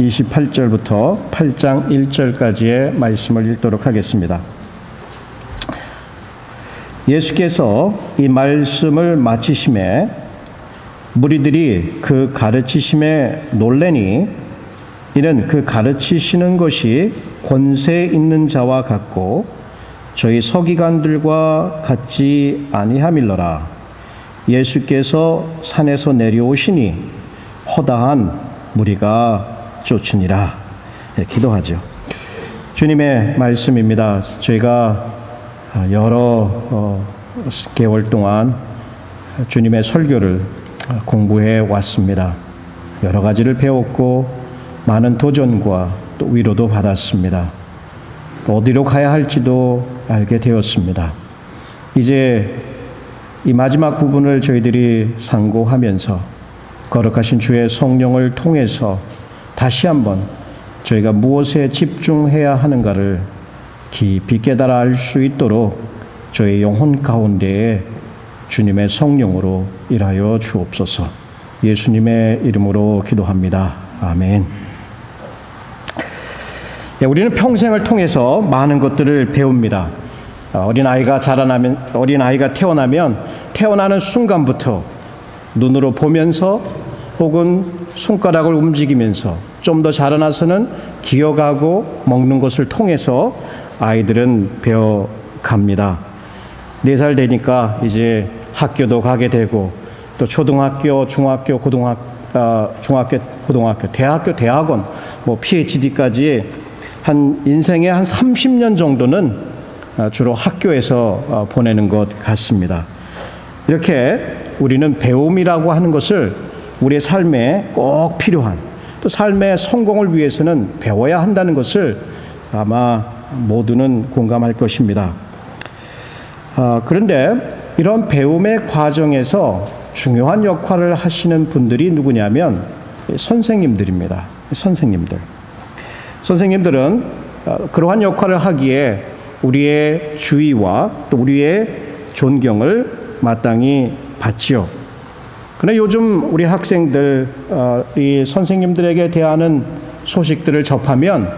28절부터 8장 1절까지의 말씀을 읽도록 하겠습니다. 예수께서 이 말씀을 마치심에 무리들이 그 가르치심에 놀래니 이는 그 가르치시는 것이 권세 있는 자와 같고 저희 서기관들과 같지 아니함일러라. 예수께서 산에서 내려오시니 허다한 무리가 쫓으니라. 기도하죠. 주님의 말씀입니다. 저희가 여러 개월 동안 주님의 설교를 공부해 왔습니다. 여러 가지를 배웠고 많은 도전과 또 위로도 받았습니다. 또 어디로 가야 할지도 알게 되었습니다. 이제 이 마지막 부분을 저희들이 상고하면서 거룩하신 주의 성령을 통해서 다시 한번 저희가 무엇에 집중해야 하는가를 깊이 깨달아 알 수 있도록 저희 영혼 가운데에 주님의 성령으로 일하여 주옵소서. 예수님의 이름으로 기도합니다. 아멘. 우리는 평생을 통해서 많은 것들을 배웁니다. 어린아이가 태어나면 태어나는 순간부터 눈으로 보면서 혹은 손가락을 움직이면서 좀 더 자라나서는 기억하고 먹는 것을 통해서 아이들은 배워갑니다. 4살 되니까 이제 학교도 가게 되고 또 초등학교, 중학교, 고등학교, 대학교, 대학원, PhD까지 한 인생의 한 30년 정도는 주로 학교에서 보내는 것 같습니다. 이렇게 우리는 배움이라고 하는 것을 우리의 삶에 꼭 필요한, 또 삶의 성공을 위해서는 배워야 한다는 것을 아마 모두는 공감할 것입니다. 그런데 이런 배움의 과정에서 중요한 역할을 하시는 분들이 누구냐면 선생님들입니다. 선생님들은 그러한 역할을 하기에 우리의 주의와 또 우리의 존경을 마땅히 받지요. 그러나 요즘 우리 학생들 이 선생님들에게 대하는 소식들을 접하면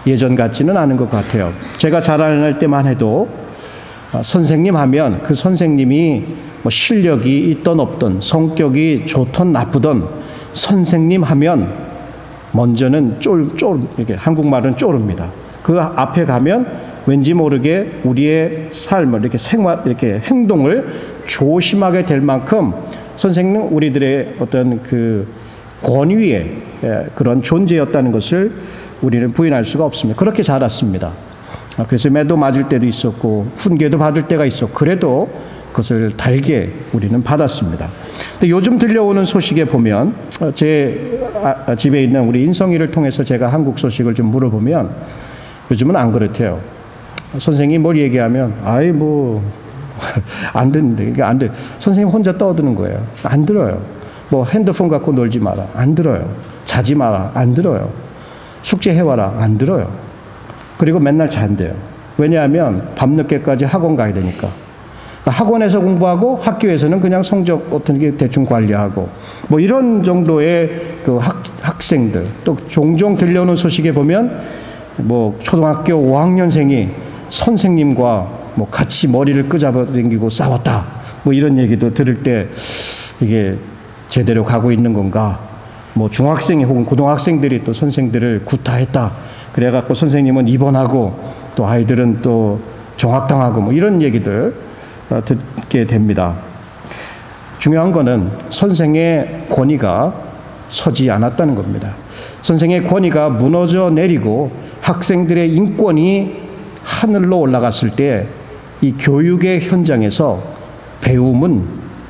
예전 같지는 않은 것 같아요. 제가 자라날 때만 해도 선생님 하면 그 선생님이 실력이 있던 없던, 성격이 좋던 나쁘던 선생님 하면 먼저는 이렇게 한국말은 쪼릅니다. 그 앞에 가면 왠지 모르게 우리의 삶을 이렇게 행동을 조심하게 될 만큼 선생님은 우리들의 어떤 그 권위의 그런 존재였다는 것을 우리는 부인할 수가 없습니다. 그렇게 자랐습니다. 그래서 매도 맞을 때도 있었고 훈계도 받을 때가 있었고 그래도 그것을 달게 우리는 받았습니다. 근데 요즘 들려오는 소식에 보면 제 집에 있는 우리 인성이를 통해서 제가 한국 소식을 좀 물어보면 요즘은 안 그렇대요. 선생님이 뭘 얘기하면 안 듣는데 이게 안 돼. 선생님 혼자 떠드는 거예요. 안 들어요. 핸드폰 갖고 놀지 마라. 안 들어요. 자지 마라. 안 들어요. 숙제 해와라. 안 들어요. 그리고 맨날 잔대요. 왜냐하면 밤늦게까지 학원 가야 되니까. 학원에서 공부하고 학교에서는 그냥 성적 어떻게 대충 관리하고 이런 정도의 그 학생들, 또 종종 들려오는 소식에 보면 초등학교 5학년생이 선생님과 같이 머리를 끄잡아 당기고 싸웠다. 이런 얘기도 들을 때 이게 제대로 가고 있는 건가? 중학생이 혹은 고등학생들이 또 선생들을 구타했다. 그래갖고 선생님은 입원하고 또 아이들은 또 정학당하고 이런 얘기들 듣게 됩니다. 중요한 거는 선생의 권위가 서지 않았다는 겁니다. 선생의 권위가 무너져 내리고 학생들의 인권이 하늘로 올라갔을 때 이 교육의 현장에서 배움은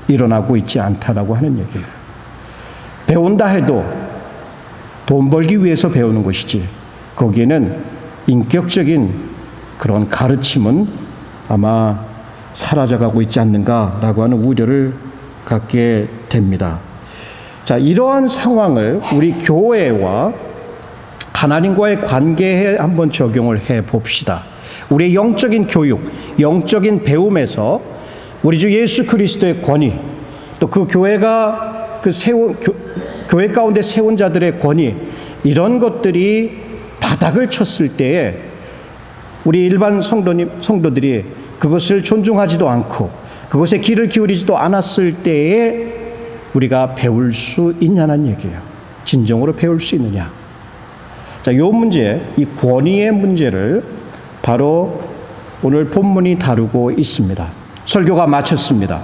일어나고 있지 않다라고 하는 얘기예요. 배운다 해도 돈 벌기 위해서 배우는 것이지 거기에는 인격적인 그런 가르침은 아마 사라져가고 있지 않는가라고 하는 우려를 갖게 됩니다. 자, 이러한 상황을 우리 교회와 하나님과의 관계에 한번 적용을 해 봅시다. 우리의 영적인 교육, 영적인 배움에서 우리 주 예수 그리스도의 권위, 또 그 교회가 교회 가운데 세운 자들의 권위, 이런 것들이 바닥을 쳤을 때에 우리 일반 성도들이 그것을 존중하지도 않고 그것에 귀를 기울이지도 않았을 때에 우리가 배울 수 있냐는 얘기예요. 진정으로 배울 수 있느냐. 자, 요 문제, 이 권위의 문제를 바로 오늘 본문이 다루고 있습니다. 설교가 마쳤습니다.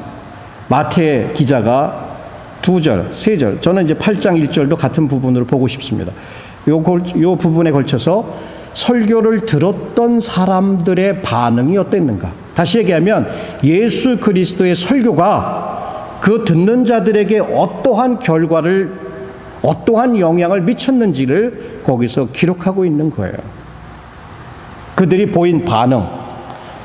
마태 기자가 2절, 3절, 저는 이제 8장 1절도 같은 부분으로 보고 싶습니다. 요 부분에 걸쳐서 설교를 들었던 사람들의 반응이 어땠는가. 다시 얘기하면 예수 그리스도의 설교가 그 듣는 자들에게 어떠한 결과를, 어떠한 영향을 미쳤는지를 거기서 기록하고 있는 거예요. 그들이 보인 반응,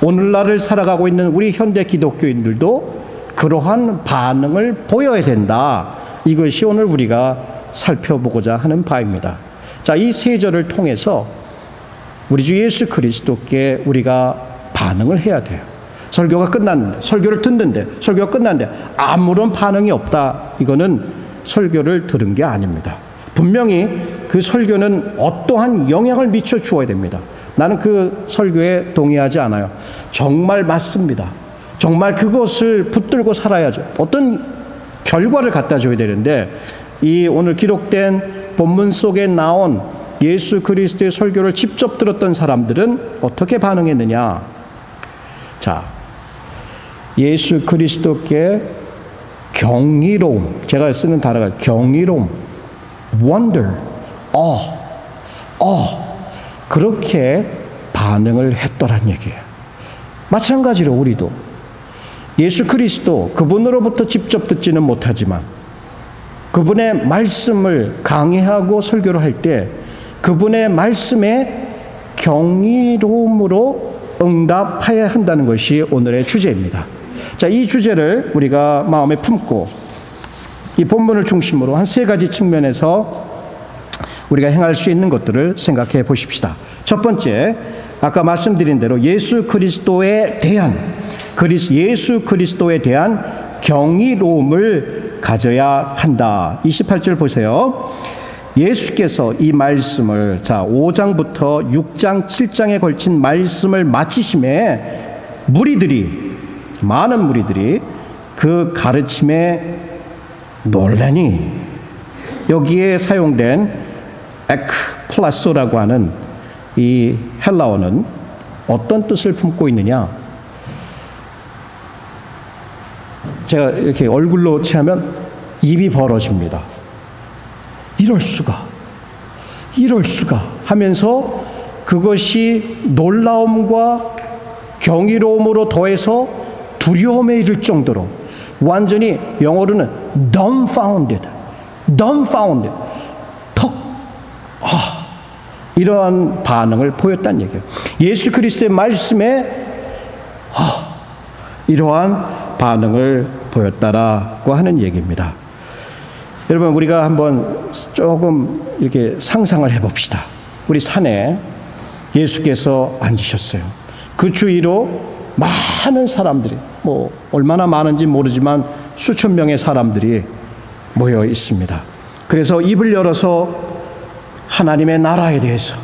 오늘날을 살아가고 있는 우리 현대 기독교인들도 그러한 반응을 보여야 된다. 이것이 오늘 우리가 살펴보고자 하는 바입니다. 자, 이 세 절을 통해서 우리 주 예수 그리스도께 우리가 반응을 해야 돼요. 설교가 끝났는데, 설교를 듣는데, 설교가 끝났는데 아무런 반응이 없다. 이거는 설교를 들은 게 아닙니다. 분명히 그 설교는 어떠한 영향을 미쳐 주어야 됩니다. 나는 그 설교에 동의하지 않아요. 정말 맞습니다. 정말 그것을 붙들고 살아야죠. 어떤 결과를 갖다 줘야 되는데, 이 오늘 기록된 본문 속에 나온 예수 그리스도의 설교를 직접 들었던 사람들은 어떻게 반응했느냐. 자, 예수 그리스도께 경이로움, 제가 쓰는 단어가 경이로움, wonder, 그렇게 반응을 했더란 얘기예요. 마찬가지로 우리도 예수 그리스도, 그분으로부터 직접 듣지는 못하지만 그분의 말씀을 강의하고 설교를 할 때 그분의 말씀에 경이로움으로 응답해야 한다는 것이 오늘의 주제입니다. 자, 이 주제를 우리가 마음에 품고 이 본문을 중심으로 한 세 가지 측면에서 우리가 행할 수 있는 것들을 생각해 보십시다. 첫 번째, 아까 말씀드린 대로 예수 그리스도에 대한 경이로움을 가져야 한다. 28절 보세요. 예수께서 이 말씀을, 자, 5장부터 6장, 7장에 걸친 말씀을 마치심에 많은 무리들이 그 가르침에 놀라니, 여기에 사용된 에크플라소라고 하는 이 헬라어는 어떤 뜻을 품고 있느냐? 제가 이렇게 얼굴로 취하면 입이 벌어집니다. 이럴 수가 하면서 그것이 놀라움과 경이로움으로 더해서 두려움에 이를 정도로 완전히 영어로는 dumbfounded, 이러한 반응을 보였다는 얘기예요. 예수 그리스도의 말씀에 이러한 반응을 보였다라고 하는 얘기입니다. 여러분, 우리가 한번 조금 이렇게 상상을 해봅시다. 우리 산에 예수께서 앉으셨어요. 그 주위로 많은 사람들이, 얼마나 많은지 모르지만 수천 명의 사람들이 모여 있습니다. 그래서 입을 열어서 하나님의 나라에 대해서,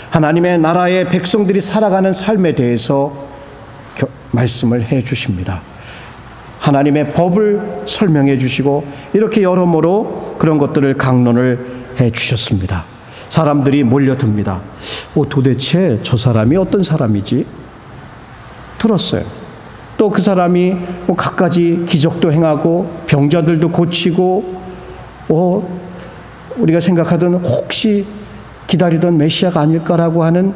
하나님의 나라의 백성들이 살아가는 삶에 대해서 말씀을 해 주십니다. 하나님의 법을 설명해 주시고 이렇게 여러모로 그런 것들을 강론을 해 주셨습니다. 사람들이 몰려듭니다. 도대체 저 사람이 어떤 사람이지? 들었어요. 또 그 사람이 갖가지 기적도 행하고 병자들도 고치고 우리가 생각하던 혹시 기다리던 메시아가 아닐까라고 하는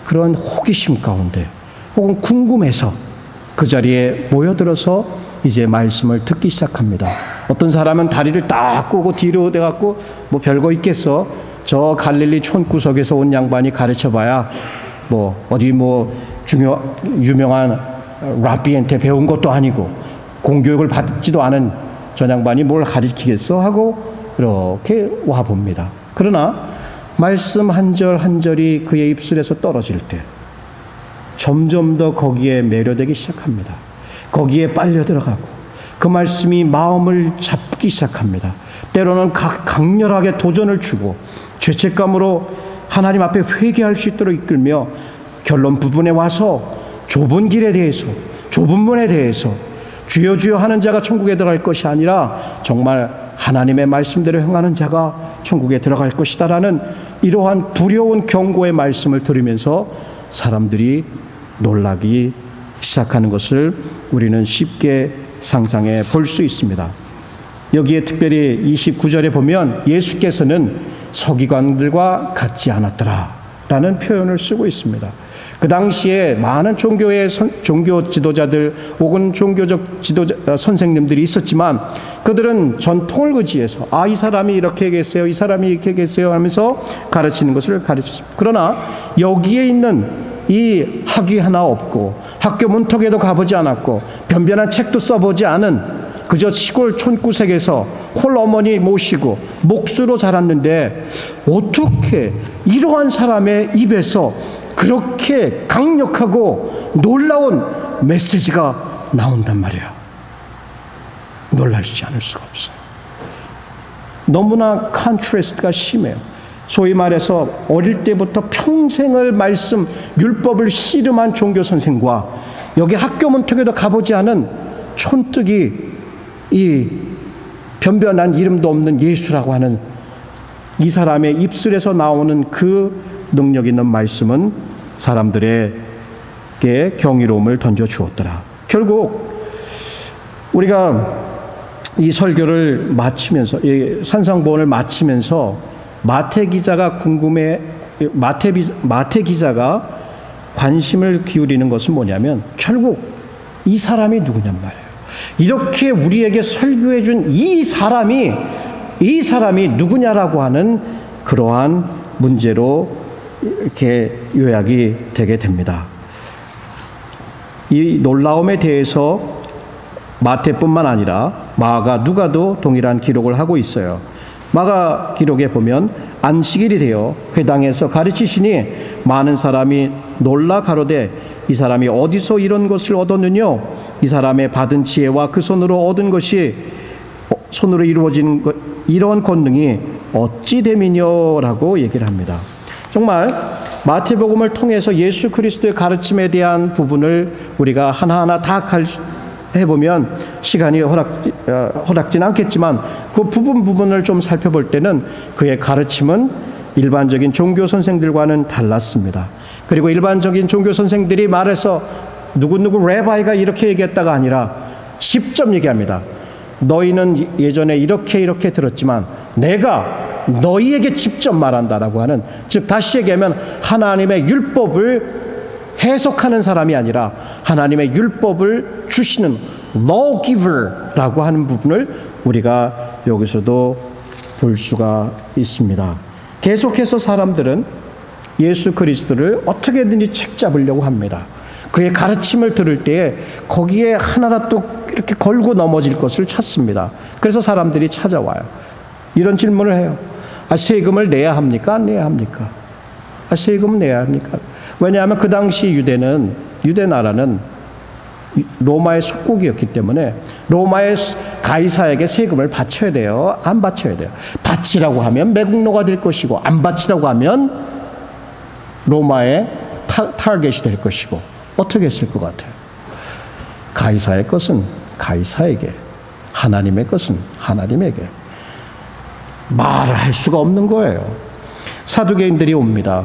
그런 호기심 가운데 혹은 궁금해서 그 자리에 모여들어서 이제 말씀을 듣기 시작합니다. 어떤 사람은 다리를 딱 꼬고 뒤로 대갖고 별거 있겠어. 저 갈릴리 촌구석에서 온 양반이 가르쳐봐야 어디 유명한 랍비한테 배운 것도 아니고 공교육을 받지도 않은 저 양반이 뭘 가르치겠어 하고 이렇게 와봅니다. 그러나 말씀 한 절 한 절이 그의 입술에서 떨어질 때 점점 더 거기에 매료되기 시작합니다. 거기에 빨려 들어가고 그 말씀이 마음을 잡기 시작합니다. 때로는 강렬하게 도전을 주고 죄책감으로 하나님 앞에 회개할 수 있도록 이끌며 결론 부분에 와서 좁은 길에 대해서, 좁은 문에 대해서 주여 주여 하는 자가 천국에 들어갈 것이 아니라 정말 하나님의 말씀대로 행하는 자가 천국에 들어갈 것이다라는 이러한 두려운 경고의 말씀을 들으면서 사람들이 놀라기 시작하는 것을 우리는 쉽게 상상해 볼 수 있습니다. 여기에 특별히 29절에 보면 예수께서는 서기관들과 같지 않았더라라는 표현을 쓰고 있습니다. 그 당시에 많은 종교 지도자들 혹은 종교적 지도자 선생님들이 있었지만 그들은 전통을 의지해서 이 사람이 이렇게 얘기했어요, 이 사람이 이렇게 얘기했어요 하면서 가르치는 것을 가르쳤습니다. 그러나 여기에 있는 이 학위 하나 없고 학교 문턱에도 가보지 않았고 변변한 책도 써보지 않은 그저 시골 촌구석에서 홀어머니 모시고 목수로 자랐는데 어떻게 이러한 사람의 입에서 그렇게 강력하고 놀라운 메시지가 나온단 말이야. 놀라지 않을 수가 없어요. 너무나 컨트라스트가 심해요. 소위 말해서 어릴 때부터 평생을 말씀, 율법을 씨름한 종교 선생과 여기 학교 문턱에도 가보지 않은 촌뜨기 이 변변한 이름도 없는 예수라고 하는 이 사람의 입술에서 나오는 그 능력 있는 말씀은 사람들에게 경이로움을 던져 주었더라. 결국 우리가 이 설교를 마치면서 이 산상보원을 마치면서 마태 기자가 마태 기자가 관심을 기울이는 것은 뭐냐면 결국 이 사람이 누구냔 말이에요. 이렇게 우리에게 설교해 준 이 사람이 누구냐라고 하는 그러한 문제로 이렇게 요약이 되게 됩니다. 이 놀라움에 대해서 마태뿐만 아니라 마가, 누가도 동일한 기록을 하고 있어요. 마가 기록에 보면 안식일이 되어 회당에서 가르치시니 많은 사람이 놀라 가로되 이 사람이 어디서 이런 것을 얻었느냐? 이 사람의 받은 지혜와 그 손으로 얻은 것이 손으로 이루어진 이런 권능이 어찌 됨이냐라고 얘기를 합니다. 정말 마태복음을 통해서 예수 그리스도의 가르침에 대한 부분을 우리가 하나하나 다 해보면 시간이 허락진 않겠지만 그 부분을 좀 살펴볼 때는 그의 가르침은 일반적인 종교 선생들과는 달랐습니다. 그리고 일반적인 종교 선생들이 말해서 누구누구 레바이가 이렇게 얘기했다가 아니라 직접 얘기합니다. 너희는 예전에 이렇게 들었지만 내가 너희에게 직접 말한다라고 하는, 즉 다시 얘기하면 하나님의 율법을 해석하는 사람이 아니라 하나님의 율법을 주시는 lawgiver라고 하는 부분을 우리가 여기서도 볼 수가 있습니다. 계속해서 사람들은 예수 그리스도를 어떻게든지 책잡으려고 합니다. 그의 가르침을 들을 때에 거기에 하나라도 이렇게 걸고 넘어질 것을 찾습니다. 그래서 사람들이 찾아와요. 이런 질문을 해요. 세금을 내야 합니까? 안 내야 합니까? 세금을 내야 합니까? 왜냐하면 그 당시 유대 나라는 로마의 속국이었기 때문에 로마의 가이사에게 세금을 바쳐야 돼요? 안 바쳐야 돼요? 바치라고 하면 매국노가 될 것이고 안 바치라고 하면 로마의 타겟이 될 것이고 어떻게 했을 것 같아요? 가이사의 것은 가이사에게, 하나님의 것은 하나님에게 말을 할 수가 없는 거예요. 사두개인들이 옵니다.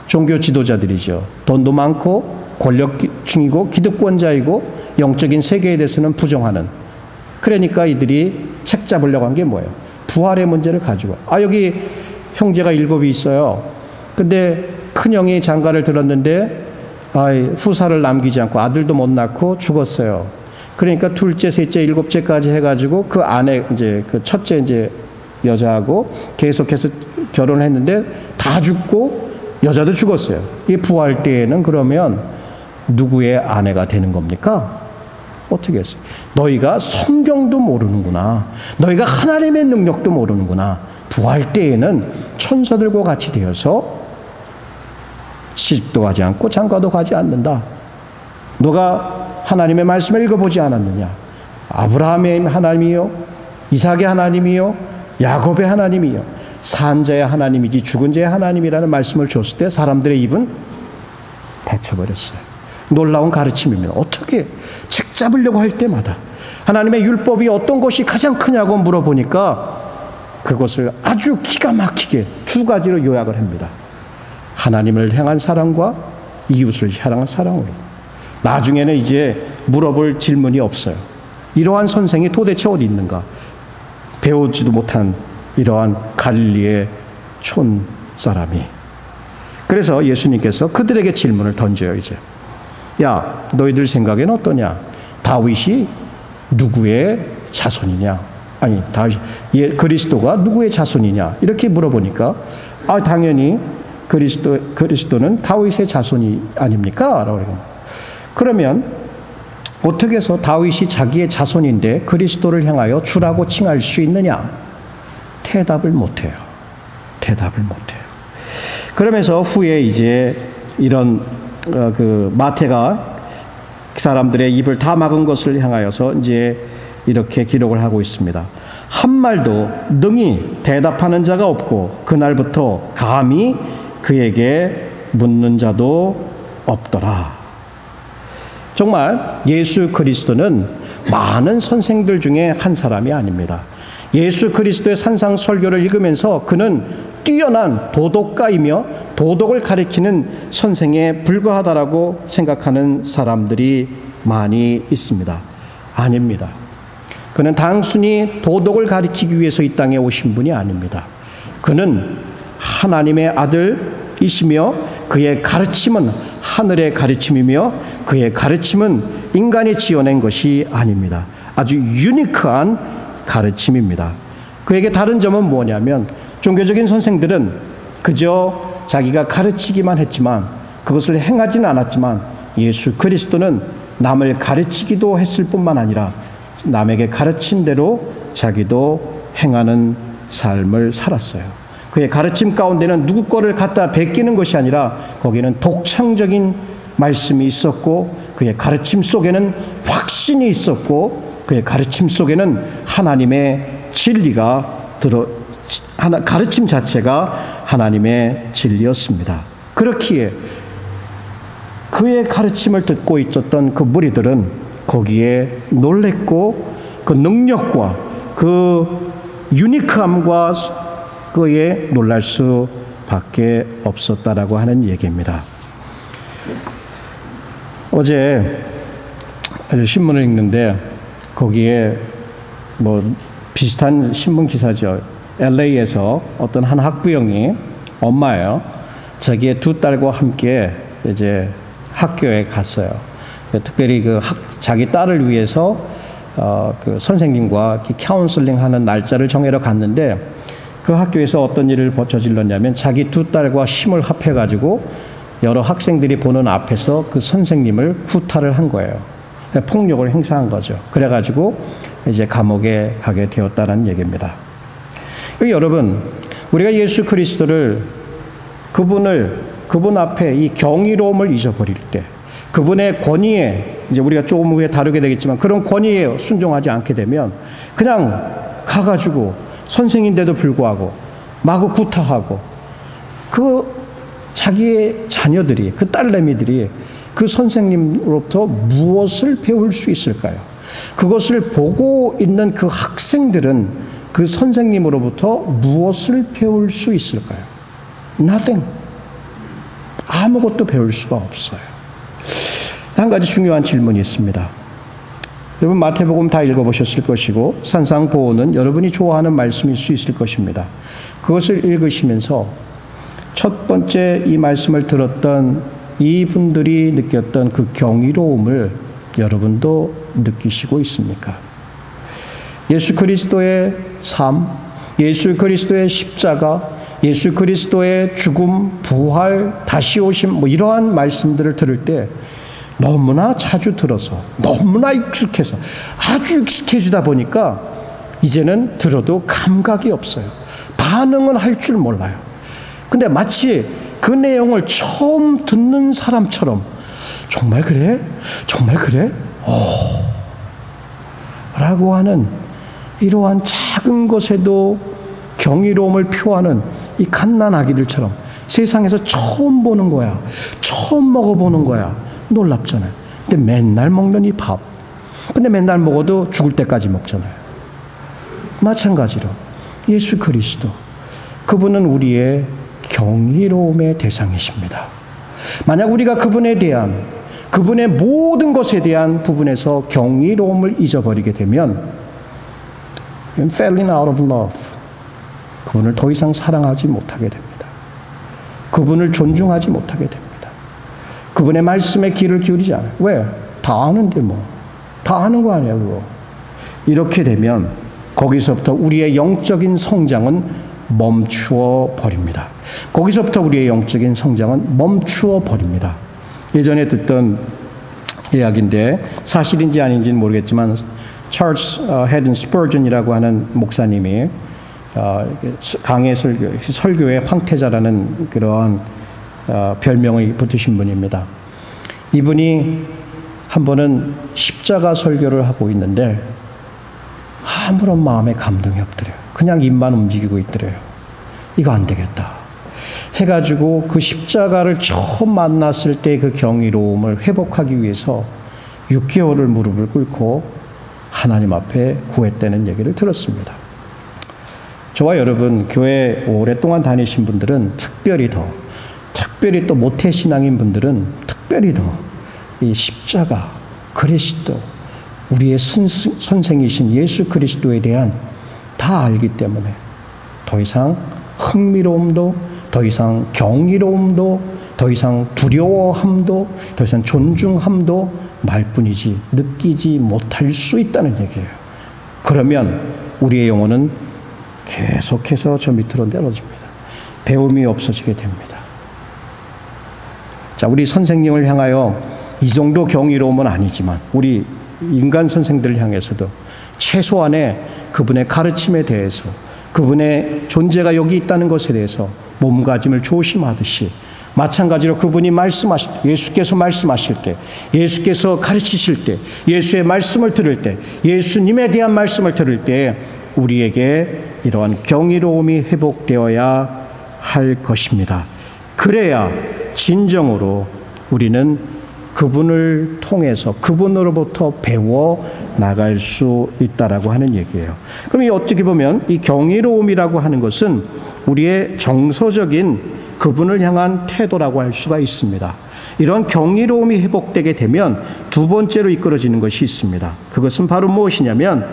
종교 지도자들이죠. 돈도 많고 권력층이고 기득권자이고 영적인 세계에 대해서는 부정하는. 그러니까 이들이 책 잡으려고 한 게 뭐예요? 부활의 문제를 가지고. 여기 형제가 7이 있어요. 근데 큰형이 장가를 들었는데 후사를 남기지 않고 아들도 못 낳고 죽었어요. 그러니까 둘째, 셋째, 7째까지 해가지고 그 아내 이제 그 첫째 이제 여자하고 계속해서 결혼했는데 다 죽고 여자도 죽었어요. 이 부활 때에는 그러면 누구의 아내가 되는 겁니까? 어떻게 했어요? 너희가 성경도 모르는구나. 너희가 하나님의 능력도 모르는구나. 부활 때에는 천사들과 같이 되어서 시집도 가지 않고 장가도 가지 않는다. 너가 하나님의 말씀을 읽어보지 않았느냐? 아브라함의 하나님이요, 이삭의 하나님이요, 야곱의 하나님이요. 산 자의 하나님이지 죽은 자의 하나님이라는 말씀을 줬을 때 사람들의 입은 닫혀버렸어요. 놀라운 가르침입니다. 어떻게 책 잡으려고 할 때마다 하나님의 율법이 어떤 것이 가장 크냐고 물어보니까 그것을 아주 기가 막히게 두 가지로 요약을 합니다. 하나님을 향한 사랑과 이웃을 향한 사랑으로. 나중에는 이제 물어볼 질문이 없어요. 이러한 선생이 도대체 어디 있는가? 배우지도 못한 이러한 갈릴리의 촌 사람이. 그래서 예수님께서 그들에게 질문을 던져요. 이제 야, 너희들 생각에는 어떠냐? 다윗이 누구의 자손이냐? 아니, 그리스도가 누구의 자손이냐? 이렇게 물어보니까 당연히 그리스도는 다윗의 자손이 아닙니까? 라고 그래요. 그러면 어떻게 해서 다윗이 자기의 자손인데 그리스도를 향하여 주라고 칭할 수 있느냐? 대답을 못해요. 대답을 못해요. 그러면서 후에 이제 이런 마태가 사람들의 입을 다 막은 것을 향하여서 이제 이렇게 기록을 하고 있습니다. 한 말도 능히 대답하는 자가 없고 그날부터 감히 그에게 묻는 자도 없더라. 정말 예수 그리스도는 많은 선생들 중에 한 사람이 아닙니다. 예수 그리스도의 산상 설교를 읽으면서 그는 뛰어난 도덕가이며 도덕을 가리키는 선생에 불과하다라고 생각하는 사람들이 많이 있습니다. 아닙니다. 그는 단순히 도덕을 가리키기 위해서 이 땅에 오신 분이 아닙니다. 그는 하나님의 아들이시며 그의 가르침은 하늘의 가르침이며 그의 가르침은 인간이 지어낸 것이 아닙니다. 아주 유니크한 가르침입니다. 그에게 다른 점은 뭐냐면 종교적인 선생들은 그저 자기가 가르치기만 했지만 그것을 행하지는 않았지만 예수 그리스도는 남을 가르치기도 했을 뿐만 아니라 남에게 가르친 대로 자기도 행하는 삶을 살았어요. 그의 가르침 가운데는 누구 거를 갖다 베끼는 것이 아니라 거기는 독창적인 말씀이 있었고 그의 가르침 속에는 확신이 있었고 그의 가르침 속에는 하나님의 진리가 가르침 자체가 하나님의 진리였습니다. 그렇기에 그의 가르침을 듣고 있었던 그 무리들은 거기에 놀랬고 그 능력과 그 유니크함과 그에 놀랄 수밖에 없었다라고 하는 얘기입니다. 어제 신문을 읽는데 거기에 비슷한 신문 기사죠. LA에서 어떤 한 학부형이 엄마예요. 자기의 두 딸과 함께 이제 학교에 갔어요. 특별히 자기 딸을 위해서 그 선생님과 카운슬링 하는 날짜를 정하러 갔는데 그 학교에서 어떤 일을 저질렀냐면 자기 두 딸과 힘을 합해가지고 여러 학생들이 보는 앞에서 그 선생님을 구타를 한 거예요. 폭력을 행사한 거죠. 그래가지고 이제 감옥에 가게 되었다는 얘기입니다. 여러분, 우리가 예수 그리스도를 그분 앞에 이 경이로움을 잊어버릴 때 그분의 권위에 이제 우리가 조금 후에 다루게 되겠지만 그런 권위에 순종하지 않게 되면 그냥 가가지고 선생인데도 불구하고 마구 구타하고 그 자기의 자녀들이 그 딸내미들이 그 선생님으로부터 무엇을 배울 수 있을까요? 그것을 보고 있는 그 학생들은 그 선생님으로부터 무엇을 배울 수 있을까요? Nothing. 아무것도 배울 수가 없어요. 한 가지 중요한 질문이 있습니다. 여러분 마태복음 다 읽어보셨을 것이고 산상보호는 여러분이 좋아하는 말씀일 수 있을 것입니다. 그것을 읽으시면서 첫 번째 이 말씀을 들었던 이분들이 느꼈던 그 경이로움을 여러분도 느끼시고 있습니까? 예수 그리스도의 삶, 예수 그리스도의 십자가, 예수 그리스도의 죽음, 부활, 다시 오심 이러한 말씀들을 들을 때 너무나 자주 들어서 너무나 익숙해서 아주 익숙해지다 보니까 이제는 들어도 감각이 없어요. 반응은 할 줄 몰라요. 근데 마치 그 내용을 처음 듣는 사람처럼 정말 그래? 정말 그래? 라고 하는 이러한 작은 것에도 경이로움을 표하는 이 갓난아기들처럼 세상에서 처음 보는 거야. 처음 먹어보는 거야. 놀랍잖아요. 근데 맨날 먹는 이 밥. 근데 맨날 먹어도 죽을 때까지 먹잖아요. 마찬가지로 예수 그리스도. 그분은 우리의 경이로움의 대상이십니다. 만약 우리가 그분에 대한, 그분의 모든 것에 대한 부분에서 경이로움을 잊어버리게 되면 falling out of love. 그분을 더 이상 사랑하지 못하게 됩니다. 그분을 존중하지 못하게 됩니다. 그분의 말씀에 귀를 기울이지 않아요. 왜? 다 아는데 뭐. 다 아는 거 아니에요, 그거. 이렇게 되면 거기서부터 우리의 영적인 성장은 멈추어 버립니다. 거기서부터 우리의 영적인 성장은 멈추어 버립니다. 예전에 듣던 이야기인데 사실인지 아닌지는 모르겠지만 찰스 헤든 스퍼전이라고 하는 목사님이 강해 설교의 황태자라는 그러한 별명을 붙으신 분입니다. 이분이 한 번은 십자가 설교를 하고 있는데 아무런 마음에 감동이 없더래요. 그냥 입만 움직이고 있더래요. 이거 안 되겠다 해가지고 그 십자가를 처음 만났을 때 그 경이로움을 회복하기 위해서 6개월을 무릎을 꿇고 하나님 앞에 구했다는 얘기를 들었습니다. 저와 여러분 교회 오랫동안 다니신 분들은 특별히 또 모태신앙인 분들은 특별히 더 이 십자가 그리스도 우리의 선생이신 예수 그리스도에 대한 다 알기 때문에 더 이상 흥미로움도 더 이상 경이로움도 더 이상 두려워함도 더 이상 존중함도 말뿐이지 느끼지 못할 수 있다는 얘기예요. 그러면 우리의 영혼은 계속해서 저 밑으로 내려집니다. 배움이 없어지게 됩니다. 자, 우리 선생님을 향하여 이 정도 경이로움은 아니지만 우리 인간 선생들을 향해서도 최소한의 그분의 가르침에 대해서 그분의 존재가 여기 있다는 것에 대해서 몸가짐을 조심하듯이 마찬가지로 그분이 말씀하실 때, 예수께서 말씀하실 때, 예수께서 가르치실 때, 예수의 말씀을 들을 때, 예수님에 대한 말씀을 들을 때 우리에게 이러한 경이로움이 회복되어야 할 것입니다. 그래야 진정으로 우리는 그분을 통해서 그분으로부터 배워 나갈 수 있다라고 하는 얘기예요. 그럼 어떻게 보면 이 경이로움이라고 하는 것은 우리의 정서적인 그분을 향한 태도라고 할 수가 있습니다. 이런 경이로움이 회복되게 되면 두 번째로 이끌어지는 것이 있습니다. 그것은 바로 무엇이냐면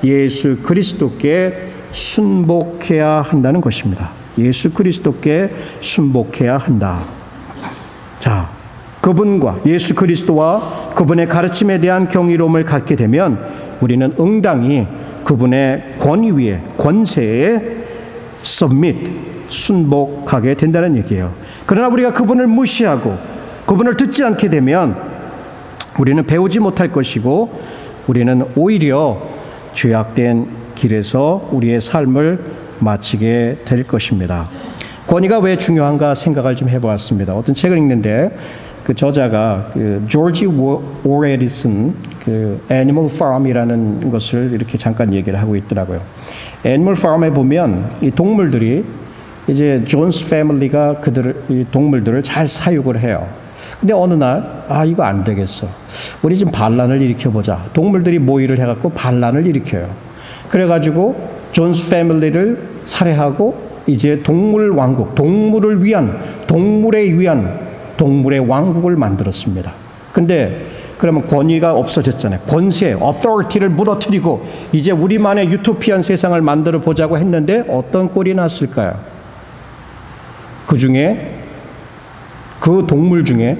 예수 그리스도께 순복해야 한다는 것입니다. 예수 그리스도께 순복해야 한다. 자, 그분과 예수 그리스도와 그분의 가르침에 대한 경이로움을 갖게 되면 우리는 응당히 그분의 권위 위에 권세에 순복하게 된다는 얘기예요. 그러나 우리가 그분을 무시하고 그분을 듣지 않게 되면 우리는 배우지 못할 것이고 우리는 오히려 죄악된 길에서 우리의 삶을 마치게 될 것입니다. 권위가 왜 중요한가 생각을 좀 해보았습니다. 어떤 책을 읽는데 그 저자가 그 조지 오레리슨 그 애니멀 팜이라는 것을 이렇게 잠깐 얘기를 하고 있더라고요. 애니멀 팜에 보면 이 동물들이 이제 존스 패밀리가 이 동물들을 잘 사육을 해요. 근데 어느 날 이거 안 되겠어. 우리 좀 반란을 일으켜보자. 동물들이 모의를 해갖고 반란을 일으켜요. 그래가지고 존스 패밀리를 살해하고 이제 동물 왕국, 동물에 위한 동물의 왕국을 만들었습니다. 근데 그러면 권위가 없어졌잖아요. 권세, authority를 무너뜨리고 이제 우리만의 유토피안 세상을 만들어 보자고 했는데 어떤 꼴이 났을까요? 그 동물 중에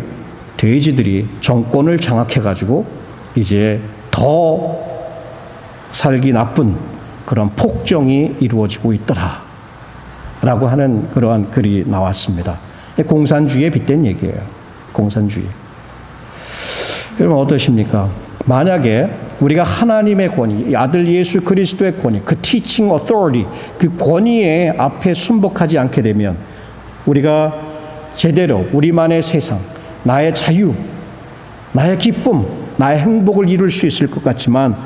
돼지들이 정권을 장악해가지고 이제 더 살기 나쁜 그런 폭정이 이루어지고 있더라 라고 하는 그러한 글이 나왔습니다. 공산주의에 빗댄 얘기예요. 공산주의. 여러분 어떠십니까? 만약에 우리가 하나님의 권위, 아들 예수 그리스도의 권위, 그 teaching authority, 그 권위에 앞에 순복하지 않게 되면 우리가 제대로 우리만의 세상, 나의 자유, 나의 기쁨, 나의 행복을 이룰 수 있을 것 같지만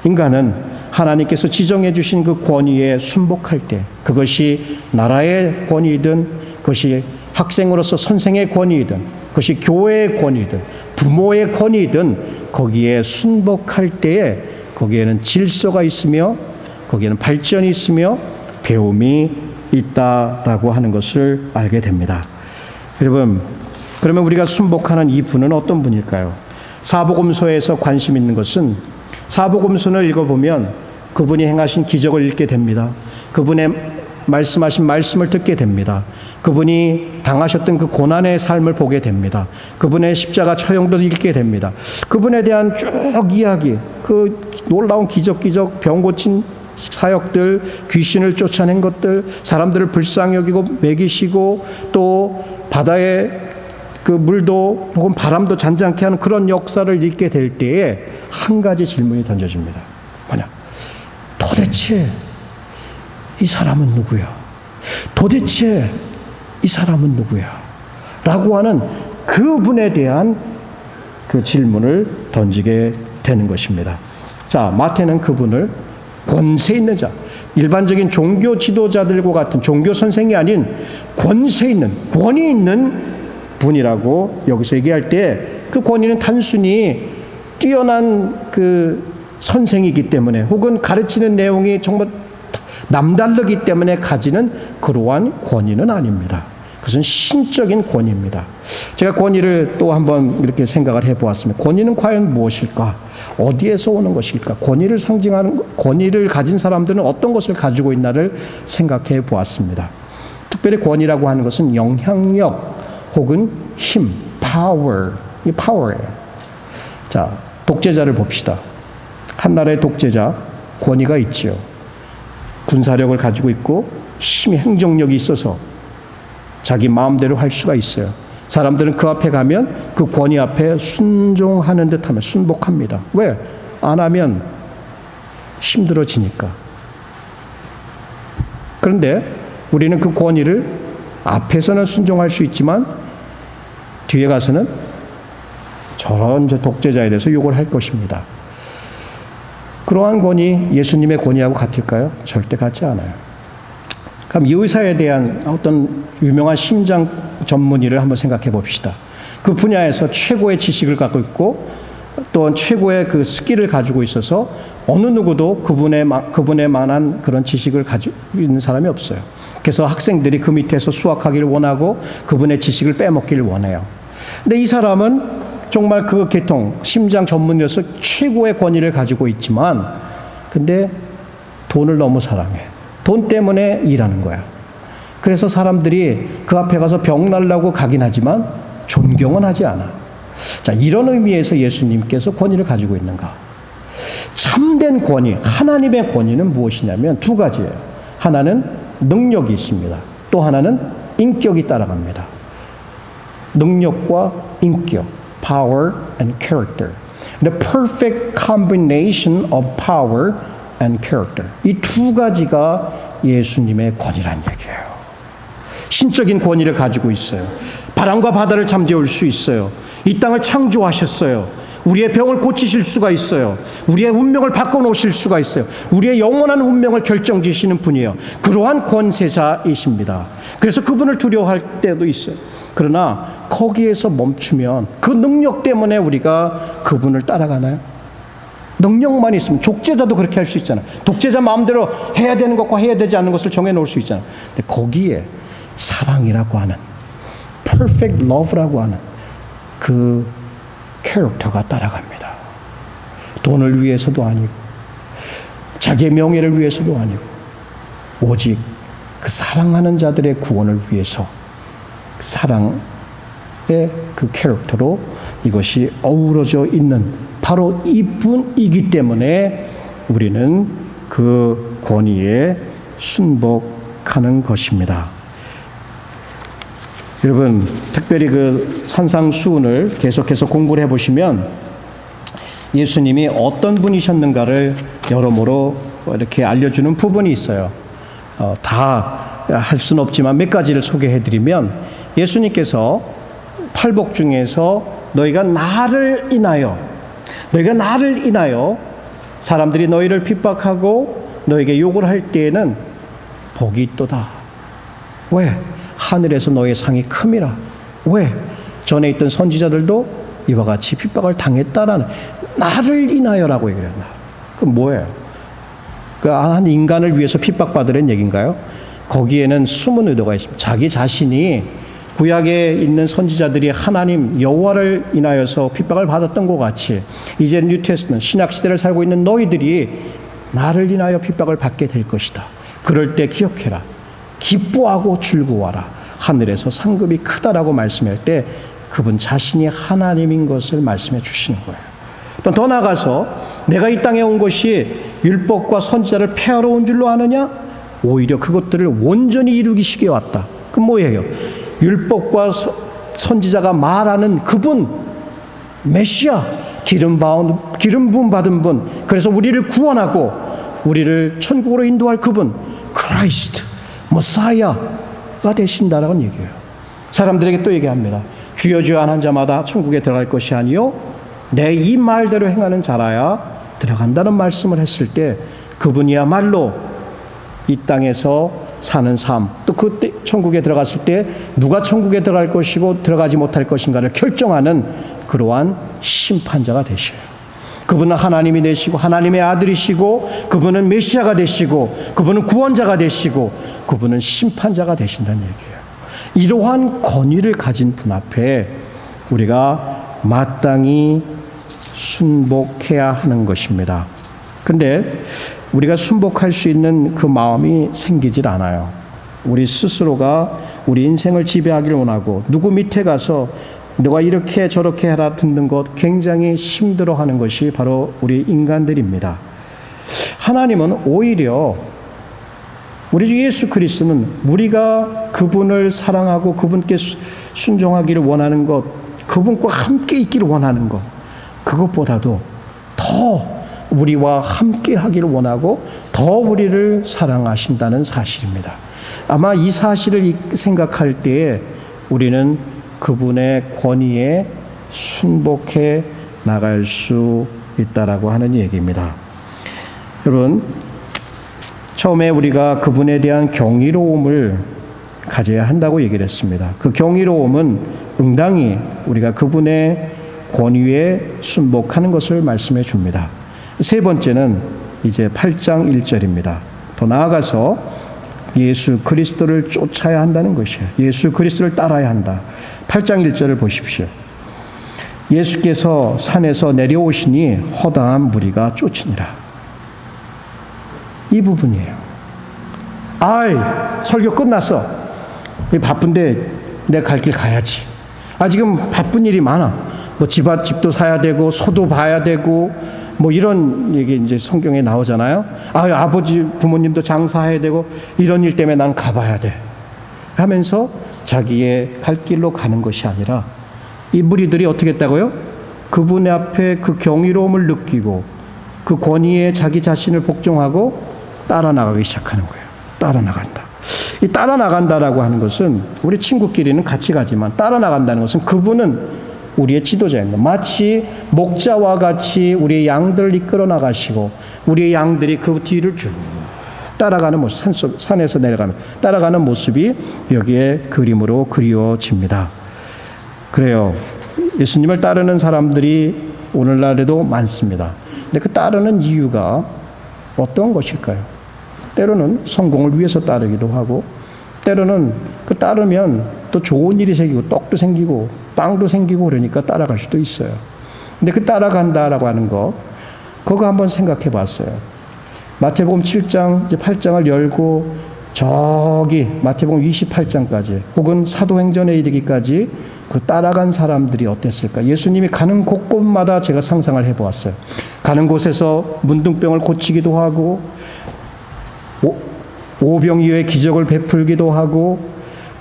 인간은 하나님께서 지정해 주신 그 권위에 순복할 때, 그것이 나라의 권위이든, 그것이 학생으로서 선생의 권위이든, 그것이 교회의 권위이든, 부모의 권위이든, 거기에 순복할 때에 거기에는 질서가 있으며 거기에는 발전이 있으며 배움이 있다라고 하는 것을 알게 됩니다. 여러분, 그러면 우리가 순복하는 이 분은 어떤 분일까요? 사복음서에서 관심 있는 것은, 사복음서를 읽어보면 그분이 행하신 기적을 읽게 됩니다. 그분의 말씀하신 말씀을 듣게 됩니다. 그분이 당하셨던 그 고난의 삶을 보게 됩니다. 그분의 십자가 처형도 읽게 됩니다. 그분에 대한 쭉 이야기, 그 놀라운 기적 병 고친 사역들, 귀신을 쫓아낸 것들, 사람들을 불쌍히 여기고 먹이시고, 또 바다의 그 물도 혹은 바람도 잔잔케 하는 그런 역사를 읽게 될 때에 한 가지 질문이 던져집니다. 뭐냐? 도대체 이 사람은 누구야? 도대체 이 사람은 누구야? 라고 하는 그분에 대한 그 질문을 던지게 되는 것입니다. 자, 마태는 그분을 권세 있는 자, 일반적인 종교 지도자들과 같은 종교 선생이 아닌 권세 있는, 권위 있는 분이라고 여기서 얘기할 때, 그 권위는 단순히 뛰어난 그 선생이기 때문에, 혹은 가르치는 내용이 정말 남다르기 때문에 가지는 그러한 권위는 아닙니다. 그것은 신적인 권위입니다. 제가 권위를 또 한번 이렇게 생각을 해보았습니다. 권위는 과연 무엇일까? 어디에서 오는 것일까? 권위를 상징하는, 권위를 가진 사람들은 어떤 것을 가지고 있나를 생각해 보았습니다. 특별히 권위라고 하는 것은 영향력 혹은 힘, power, 이 power예요. 자, 독재자를 봅시다. 한 나라의 독재자, 권위가 있지요. 군사력을 가지고 있고 힘이, 행정력이 있어서 자기 마음대로 할 수가 있어요. 사람들은 그 앞에 가면 그 권위 앞에 순종하는 듯하면 순복합니다. 왜? 안 하면 힘들어지니까. 그런데 우리는 그 권위를 앞에서는 순종할 수 있지만 뒤에 가서는 저런 독재자에 대해서 욕을 할 것입니다. 그러한 권위, 예수님의 권위하고 같을까요? 절대 같지 않아요. 그럼 이 의사에 대한 어떤 유명한 심장 전문의를 한번 생각해 봅시다. 그 분야에서 최고의 지식을 갖고 있고 또 최고의 그 스킬을 가지고 있어서 어느 누구도 그분에 만한 그런 지식을 가지고 있는 사람이 없어요. 그래서 학생들이 그 밑에서 수학하기를 원하고 그분의 지식을 빼먹기를 원해요. 근데 이 사람은 정말 그 계통, 심장 전문의로서 최고의 권위를 가지고 있지만, 근데 돈을 너무 사랑해. 돈 때문에 일하는 거야. 그래서 사람들이 그 앞에 가서 병 날라고 가긴 하지만 존경은 하지 않아. 자, 이런 의미에서 예수님께서 권위를 가지고 있는가? 참된 권위, 하나님의 권위는 무엇이냐면 두 가지예요. 하나는 능력이 있습니다. 또 하나는 인격이 따라갑니다. 능력과 인격. Power and character. The perfect combination of power and character. 이 두 가지가 예수님의 권위란 얘기예요. 신적인 권위를 가지고 있어요. 바람과 바다를 잠재울 수 있어요. 이 땅을 창조하셨어요. 우리의 병을 고치실 수가 있어요. 우리의 운명을 바꿔놓으실 수가 있어요. 우리의 영원한 운명을 결정지시는 분이에요. 그러한 권세자이십니다. 그래서 그분을 두려워할 때도 있어요. 그러나 거기에서 멈추면 그 능력 때문에 우리가 그분을 따라가나요? 능력만 있으면 독재자도 그렇게 할 수 있잖아요. 독재자 마음대로 해야 되는 것과 해야 되지 않는 것을 정해놓을 수 있잖아요. 근데 거기에 사랑이라고 하는, perfect love라고 하는 그 캐릭터가 따라갑니다. 돈을 위해서도 아니고 자기의 명예를 위해서도 아니고 오직 그 사랑하는 자들의 구원을 위해서 사랑의 그 캐릭터로 이것이 어우러져 있는 바로 이분이기 때문에 우리는 그 권위에 순복하는 것입니다. 여러분, 특별히 그 산상수훈을 계속해서 공부를 해보시면 예수님이 어떤 분이셨는가를 여러모로 이렇게 알려주는 부분이 있어요. 다 할 수는 없지만 몇 가지를 소개해드리면, 예수님께서 팔복 중에서 너희가 나를 인하여 사람들이 너희를 핍박하고 너에게 욕을 할 때에는 복이 있도다. 왜? 하늘에서 너의 상이 큼이라. 왜? 전에 있던 선지자들도 이와 같이 핍박을 당했다라는, 나를 인하여라고 얘기를 했나. 그럼 뭐예요? 그 한 인간을 위해서 핍박받으려는 얘기인가요? 거기에는 숨은 의도가 있습니다. 자기 자신이 구약에 있는 선지자들이 하나님 여호와를 인하여서 핍박을 받았던 것 같이 이제 뉴테스트먼트 신약 시대를 살고 있는 너희들이 나를 인하여 핍박을 받게 될 것이다. 그럴 때 기억해라. 기뻐하고 즐거워하라. 하늘에서 상급이 크다라고 말씀할 때 그분 자신이 하나님인 것을 말씀해 주시는 거예요. 또 더 나아가서 내가 이 땅에 온 것이 율법과 선지자를 폐하러 온 줄로 아느냐? 오히려 그것들을 온전히 이루기시기에 왔다. 그럼 뭐예요? 율법과 선지자가 말하는 그분, 메시아, 기름 부음 받은 분, 그래서 우리를 구원하고 우리를 천국으로 인도할 그분, 크라이스트, 머사야가 되신다라는 얘기예요. 사람들에게 또 얘기합니다. 주여 주여 하는 자마다 천국에 들어갈 것이 아니요 내 이 말대로 행하는 자라야 들어간다는 말씀을 했을 때 그분이야말로 이 땅에서 사는 삶, 또 그때 천국에 들어갔을 때 누가 천국에 들어갈 것이고 들어가지 못할 것인가를 결정하는 그러한 심판자가 되셔요. 그분은 하나님이 되시고 하나님의 아들이시고 그분은 메시아가 되시고 그분은 구원자가 되시고 그분은 심판자가 되신다는 얘기예요. 이러한 권위를 가진 분 앞에 우리가 마땅히 순복해야 하는 것입니다. 근데 우리가 순복할 수 있는 그 마음이 생기질 않아요. 우리 스스로가 우리 인생을 지배하기를 원하고 누구 밑에 가서 너가 이렇게 저렇게 해라 듣는 것 굉장히 힘들어하는 것이 바로 우리 인간들입니다. 하나님은 오히려 우리 주 예수 그리스도는 우리가 그분을 사랑하고 그분께 순종하기를 원하는 것, 그분과 함께 있기를 원하는 것, 그것보다도 더 우리와 함께 하기를 원하고 더 우리를 사랑하신다는 사실입니다. 아마 이 사실을 생각할 때에 우리는 그분의 권위에 순복해 나갈 수 있다라고 하는 얘기입니다. 여러분, 처음에 우리가 그분에 대한 경이로움을 가져야 한다고 얘기를 했습니다. 그 경이로움은 응당히 우리가 그분의 권위에 순복하는 것을 말씀해 줍니다. 세 번째는 이제 8장 1절입니다. 더 나아가서 예수 그리스도를 쫓아야 한다는 것이에요. 예수 그리스도를 따라야 한다. 8장 1절을 보십시오. 예수께서 산에서 내려오시니 허다한 무리가 쫓으니라. 이 부분이에요. 아이, 설교 끝났어. 바쁜데 내가 갈 길 가야지. 지금 바쁜 일이 많아. 뭐 집도 사야 되고 소도 봐야 되고 뭐 이런 얘기 이제 성경에 나오잖아요. 아버지 부모님도 장사해야 되고 이런 일 때문에 난 가봐야 돼 하면서 자기의 갈 길로 가는 것이 아니라 이 무리들이 어떻게 했다고요? 그분 앞에 그 경이로움을 느끼고 그 권위에 자기 자신을 복종하고 따라 나가기 시작하는 거예요. 따라 나간다. 이 따라 나간다라고 하는 것은 우리 친구끼리는 같이 가지만 따라 나간다는 것은 그분은 우리의 지도자입니다. 마치 목자와 같이 우리의 양들을 이끌어 나가시고 우리의 양들이 그 뒤를 쭉 따라가는 모습, 산에서 내려가면 따라가는 모습이 여기에 그림으로 그리워집니다. 그래요. 예수님을 따르는 사람들이 오늘날에도 많습니다. 근데 그 따르는 이유가 어떤 것일까요? 때로는 성공을 위해서 따르기도 하고 때로는 그 따르면 또 좋은 일이 생기고 떡도 생기고 빵도 생기고 그러니까 따라갈 수도 있어요. 근데 그 따라간다라고 하는 거 그거 한번 생각해 봤어요. 마태복음 7장 이제 8장을 열고 저기 마태복음 28장까지 혹은 사도행전에 이르기까지 그 따라간 사람들이 어땠을까? 예수님이 가는 곳곳마다 제가 상상을 해보았어요. 가는 곳에서 문둥병을 고치기도 하고 오병이어의 기적을 베풀기도 하고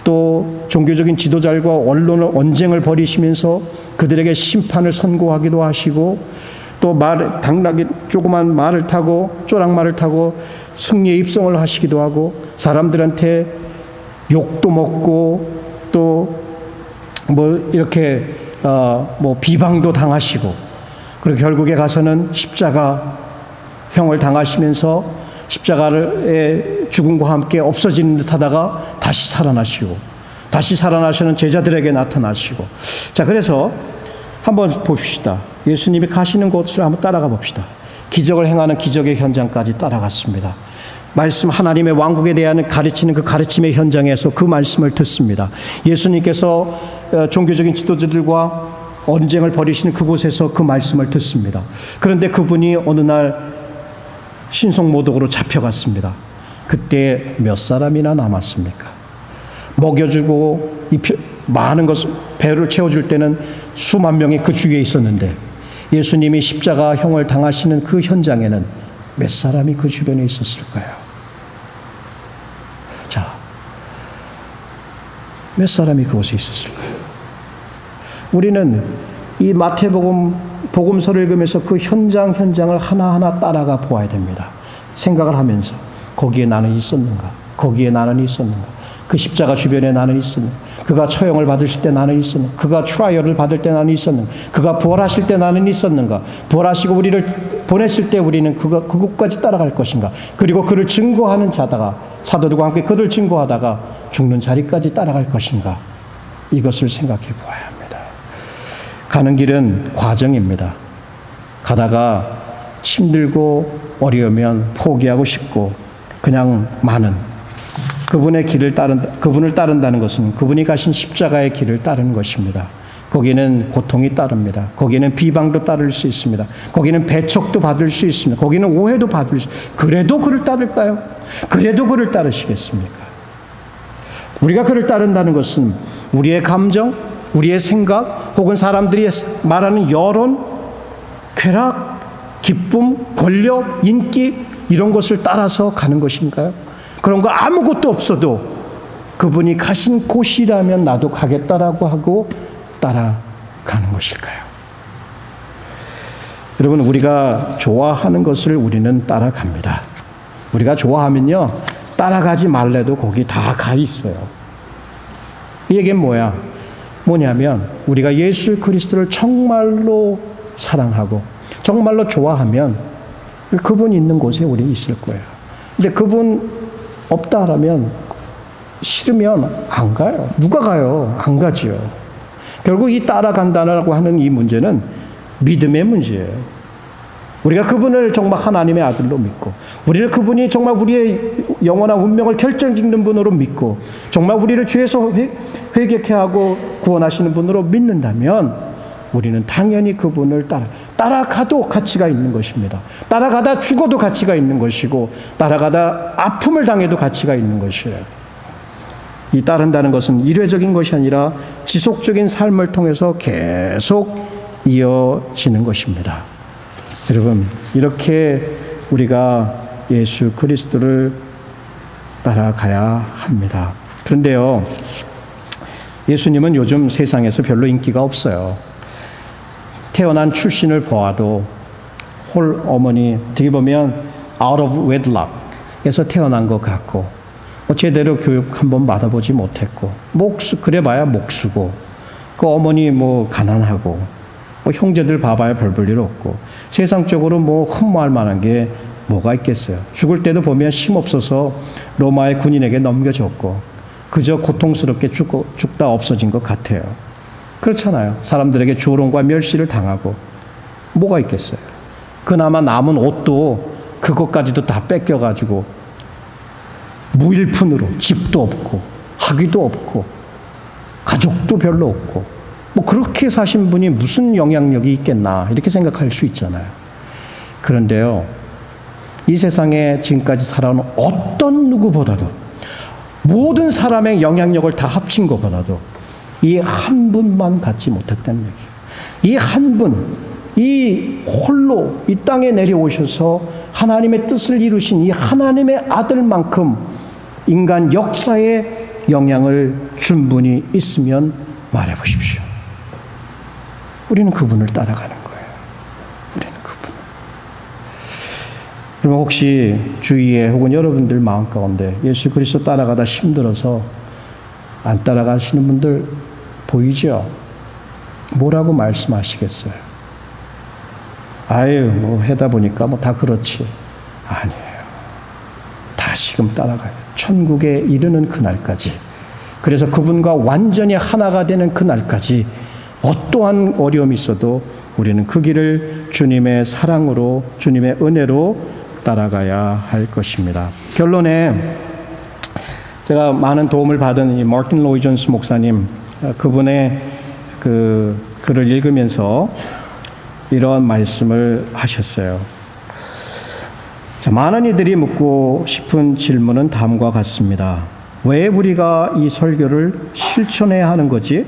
또 종교적인 지도자들과 언쟁을 벌이시면서 그들에게 심판을 선고하기도 하시고 또 당나귀 조그만 말을 타고 쪼락말을 타고 승리의 입성을 하시기도 하고 사람들한테 욕도 먹고 또 뭐 이렇게 뭐 비방도 당하시고 그리고 결국에 가서는 십자가 형을 당하시면서 십자가의 죽음과 함께 없어지는 듯 하다가 다시 살아나시고, 다시 살아나시는 제자들에게 나타나시고. 자, 그래서 한번 봅시다. 예수님이 가시는 곳을 한번 따라가 봅시다. 기적을 행하는 기적의 현장까지 따라갔습니다. 말씀, 하나님의 왕국에 대한 가르치는 그 가르침의 현장에서 그 말씀을 듣습니다. 예수님께서 종교적인 지도자들과 언쟁을 벌이시는 그곳에서 그 말씀을 듣습니다. 그런데 그분이 어느 날 신속모독으로 잡혀갔습니다. 그때 몇 사람이나 남았습니까? 먹여주고 많은 것을, 배를 채워줄 때는 수만 명이 그 주위에 있었는데, 예수님이 십자가형을 당하시는 그 현장에는 몇 사람이 그 주변에 있었을까요? 자, 몇 사람이 그곳에 있었을까요? 우리는 이 복음서를 읽으면서 그 현장을 하나하나 따라가 보아야 됩니다. 생각을 하면서 거기에 나는 있었는가? 거기에 나는 있었는가? 그 십자가 주변에 나는 있었는가? 그가 처형을 받으실 때 나는 있었는가? 그가 트라이얼을 받을 때 나는 있었는가? 그가 부활하실 때 나는 있었는가? 부활하시고 우리를 보냈을 때 우리는 그곳까지 따라갈 것인가? 그리고 그를 증거하는 자다가, 사도들과 함께 그를 증거하다가 죽는 자리까지 따라갈 것인가? 이것을 생각해 보아야 합니다. 가는 길은 과정입니다. 가다가 힘들고 어려우면 포기하고 싶고 그냥 많은 그분의 길을 그분을 따른다는 것은 그분이 가신 십자가의 길을 따르는 것입니다. 거기는 고통이 따릅니다. 거기는 비방도 따를 수 있습니다. 거기는 배척도 받을 수 있습니다. 거기는 오해도 받을 수 있습니다. 그래도 그를 따를까요? 그래도 그를 따르시겠습니까? 우리가 그를 따른다는 것은 우리의 감정, 우리의 생각, 혹은 사람들이 말하는 여론, 쾌락, 기쁨, 권력, 인기, 이런 것을 따라서 가는 것인가요? 그런 거 아무것도 없어도 그분이 가신 곳이라면 나도 가겠다라고 하고 따라가는 것일까요? 여러분, 우리가 좋아하는 것을 우리는 따라갑니다. 우리가 좋아하면요, 따라가지 말래도 거기 다 가 있어요. 이 얘기는 뭐냐면 우리가 예수 그리스도를 정말로 사랑하고 정말로 좋아하면 그분 있는 곳에 우리 있을 거예요. 근데 그분 없다 하면 싫으면 안 가요. 누가 가요? 안 가지요. 결국 이 따라간다라고 하는 이 문제는 믿음의 문제예요. 우리가 그분을 정말 하나님의 아들로 믿고, 우리를 그분이 정말 우리의 영원한 운명을 결정짓는 분으로 믿고, 정말 우리를 죄에서 회개케 하고 구원하시는 분으로 믿는다면 우리는 당연히 그분을 따라가도 가치가 있는 것입니다. 따라가다 죽어도 가치가 있는 것이고, 따라가다 아픔을 당해도 가치가 있는 것이에요. 이 따른다는 것은 일회적인 것이 아니라 지속적인 삶을 통해서 계속 이어지는 것입니다. 여러분, 이렇게 우리가 예수 그리스도를 따라가야 합니다. 그런데요, 예수님은 요즘 세상에서 별로 인기가 없어요. 태어난 출신을 보아도 홀 어머니, 어떻게 보면 out of wedlock에서 태어난 것 같고, 제대로 교육 한번 받아보지 못했고, 그래봐야 목수고, 그 어머니 가난하고, 형제들 봐봐야 별 볼 일 없고, 세상적으로 흠모할 만한 게 뭐가 있겠어요. 죽을 때도 보면 힘없어서 로마의 군인에게 넘겨줬고, 그저 고통스럽게 죽다 없어진 것 같아요. 그렇잖아요. 사람들에게 조롱과 멸시를 당하고 뭐가 있겠어요. 그나마 남은 옷도 그것까지도 다 뺏겨가지고 무일푼으로 집도 없고 학위도 없고 가족도 별로 없고 그렇게 사신 분이 무슨 영향력이 있겠나 이렇게 생각할 수 있잖아요. 그런데요, 이 세상에 지금까지 살아온 어떤 누구보다도, 모든 사람의 영향력을 다 합친 것보다도 이 한 분만 갖지 못했다는 얘기예요. 이 한 분, 이 홀로 이 땅에 내려오셔서 하나님의 뜻을 이루신 이 하나님의 아들만큼 인간 역사에 영향을 준 분이 있으면 말해보십시오. 우리는 그분을 따라가는 거예요. 우리는 그분. 여러분, 혹시 주위에 혹은 여러분들 마음 가운데 예수 그리스도 따라가다 힘들어서 안 따라가시는 분들 보이죠? 뭐라고 말씀하시겠어요? 아유, 뭐 하다 보니까 뭐 다 그렇지. 아니에요. 다시금 따라가요. 천국에 이르는 그날까지. 그래서 그분과 완전히 하나가 되는 그날까지 어떠한 어려움이 있어도 우리는 그 길을 주님의 사랑으로, 주님의 은혜로 따라가야 할 것입니다. 결론에 제가 많은 도움을 받은 이 마틴 로이 존스 목사님, 그분의 그 글을 읽으면서 이런 말씀을 하셨어요. 자, 많은 이들이 묻고 싶은 질문은 다음과 같습니다. 왜 우리가 이 설교를 실천해야 하는 거지?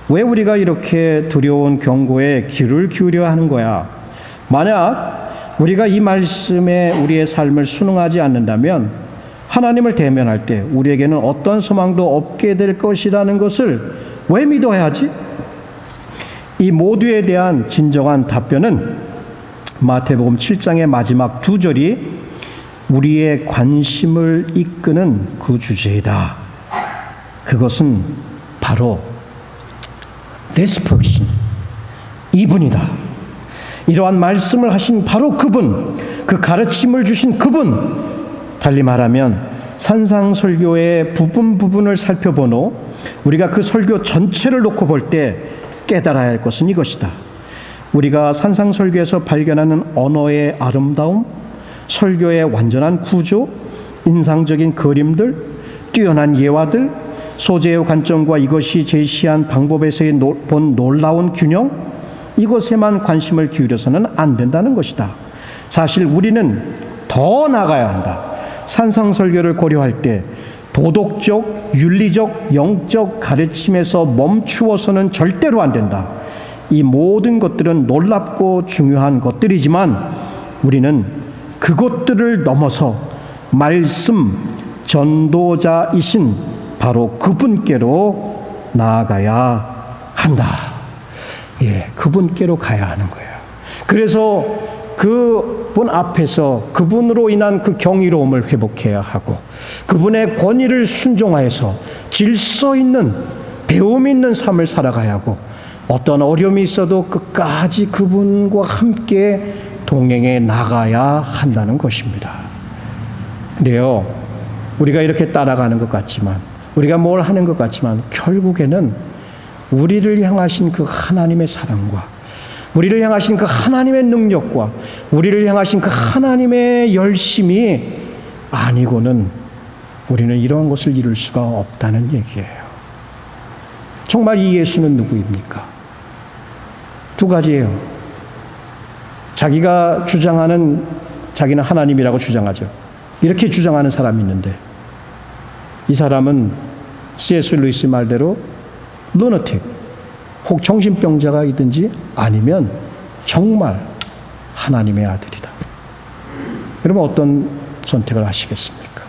왜 우리가 이렇게 두려운 경고에 귀를 기울여야 하는 거야? 만약 우리가 이 말씀에 우리의 삶을 순응하지 않는다면 하나님을 대면할 때 우리에게는 어떤 소망도 없게 될 것이라는 것을 왜 믿어야 하지? 이 모두에 대한 진정한 답변은 마태복음 7장의 마지막 두 절이 우리의 관심을 이끄는 그 주제이다. 그것은 바로 this person, 이분이다. 이러한 말씀을 하신 바로 그분, 그 가르침을 주신 그분, 달리 말하면 산상설교의 부분을 살펴보노 우리가 그 설교 전체를 놓고 볼 때 깨달아야 할 것은 이것이다. 우리가 산상설교에서 발견하는 언어의 아름다움, 설교의 완전한 구조, 인상적인 그림들, 뛰어난 예화들, 소재의 관점과 이것이 제시한 방법에서의 본 놀라운 균형, 이것에만 관심을 기울여서는 안 된다는 것이다. 사실 우리는 더 나가야 한다. 산상설교를 고려할 때 도덕적, 윤리적, 영적 가르침에서 멈추어서는 절대로 안 된다. 이 모든 것들은 놀랍고 중요한 것들이지만 우리는 그것들을 넘어서 말씀 전도자이신 바로 그분께로 나아가야 한다. 예, 그분께로 가야 하는 거예요. 그래서 그분 앞에서 그분으로 인한 그 경이로움을 회복해야 하고 그분의 권위를 순종하여서 질서 있는 배움 있는 삶을 살아가야 하고 어떤 어려움이 있어도 끝까지 그분과 함께 동행해 나가야 한다는 것입니다. 근데요, 우리가 이렇게 따라가는 것 같지만 우리가 뭘 하는 것 같지만 결국에는 우리를 향하신 그 하나님의 사랑과 우리를 향하신 그 하나님의 능력과 우리를 향하신 그 하나님의 열심이 아니고는 우리는 이러한 것을 이룰 수가 없다는 얘기예요. 정말 이 예수는 누구입니까? 두 가지예요. 자기가 주장하는 자기는 하나님이라고 주장하죠. 이렇게 주장하는 사람이 있는데 이 사람은 C.S. 루이스 말대로 루너틱, 혹 정신병자가 있든지 아니면 정말 하나님의 아들이다. 그러면 어떤 선택을 하시겠습니까?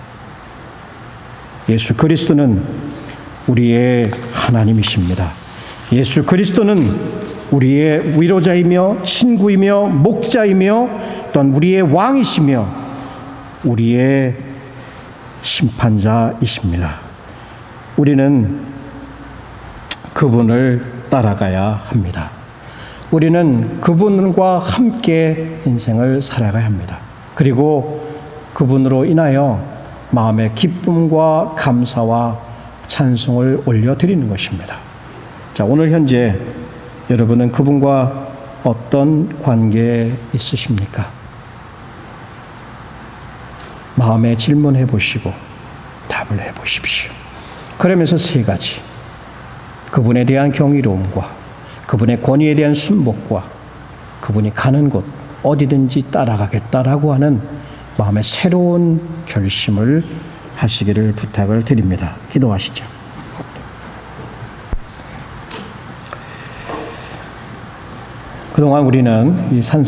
예수 그리스도는 우리의 하나님이십니다. 예수 그리스도는 우리의 위로자이며 친구이며 목자이며 또한 우리의 왕이시며 우리의 심판자이십니다. 우리는 그분을 따라가야 합니다. 우리는 그분과 함께 인생을 살아가야 합니다. 그리고 그분으로 인하여 마음의 기쁨과 감사와 찬송을 올려드리는 것입니다. 자, 오늘 현재 여러분은 그분과 어떤 관계에 있으십니까? 마음에 질문해 보시고 답을 해 보십시오. 그러면서 세 가지, 그분에 대한 경이로움과 그분의 권위에 대한 순복과 그분이 가는 곳 어디든지 따라가겠다라고 하는 마음의 새로운 결심을 하시기를 부탁을 드립니다. 기도하시죠. 그동안 우리는 이 산상